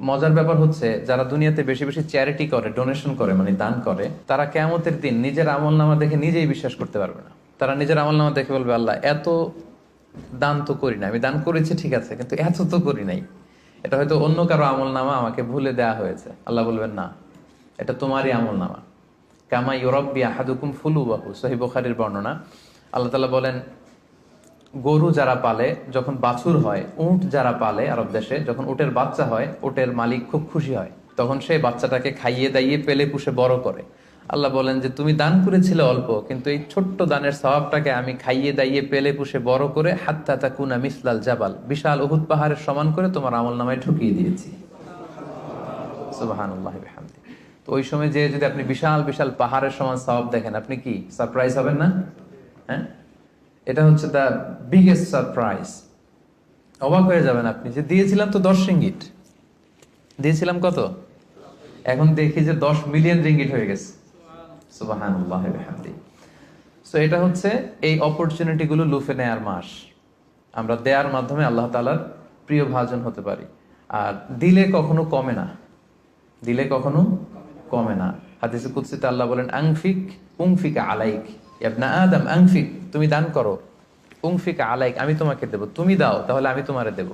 মজার ব্যাপার হচ্ছে যারা দুনিয়াতে বেশি বেশি চ্যারিটি করে, ডোনেশন করে, মানে দান করে, তারা কিয়ামতের দিন নিজের আমল নামা দেখে নিজেই বিশ্বাস করতে পারবে না। তারা নিজের আমল নামা দেখে বলবে, আল্লাহ এত দান তো করি না, আমি দান করেছি ঠিক আছে, কিন্তু এত তো করি নাই, এটা হয়তো অন্য কারো আমল নামা, আমাকে ভুলে দেয়া হয়েছে। আল্লাহ বলবেন না, এটা তোমারই আমল নামা। কামা ইউরাব্বি আহাদুকুম ফুলুবাহু, সহিহ বুখারীর বর্ণনা। আল্লাহ তাআলা বলেন, গরু যারা পালে, যখন বাছুর হয়, উট যারা পালে আরব দেশে, যখন উটের বাচ্চা হয়, উটের মালিক খুব খুশি হয়, তখন সেই বাচ্চাটাকে খাইয়ে দাইয়ে পেলে পুষে বড় করে। আল্লাহ বলেন যে তুমি দান করেছিলে অল্প, কিন্তু এই ছোট্ট দানের সওয়াবটাকে আমি খাইয়ে দাইয়ে পেলে পুষে বড় করে হাত্তা তাকুনা মিসলাল জাবাল, বিশাল উহুদ পাহাড়ের সমান করে তোমার আমল নামায় ঢুকিয়ে দিয়েছি। সুবহানাল্লাহি ওয়া বিহামদিহি। তো ওই সময় যে যদি আপনি বিশাল বিশাল পাহাড়ের সমান সওয়াব দেখেন, আপনি কি সারপ্রাইজ হবেন না? হ্যাঁ, এটা হচ্ছে দ্য বিগেস্ট সারপ্রাইজ। অবাক হয়ে যাবেন আপনি যে দিয়েছিলাম তো 10 রিঙ্গিট, দিয়েছিলাম কত, এখন দেখি যে 10 মিলিয়ন রিঙ্গিট হয়ে গেছে। সুবহানাল্লাহ ওয়া বিহামদিহি। সো এটা হচ্ছে এই অপরচুনিটি গুলো লুফে নেয়ার মাস। আমরা দেয়ার মাধ্যমে আল্লাহ তাআলার প্রিয় ভাজন হতে পারি। আর দিলে কখনো কমে না, দিলে কখনো কমে না। হাদিসে কুদসিতে আল্লাহ বলেন, আনফিক উনফিক আলাইক, ইবনা আদম আনফিক, তুমি দান করো, উনফিক আলাইক, আমি তোমাকে দেব, তুমি দাও তাহলে আমি তোমারে দেব।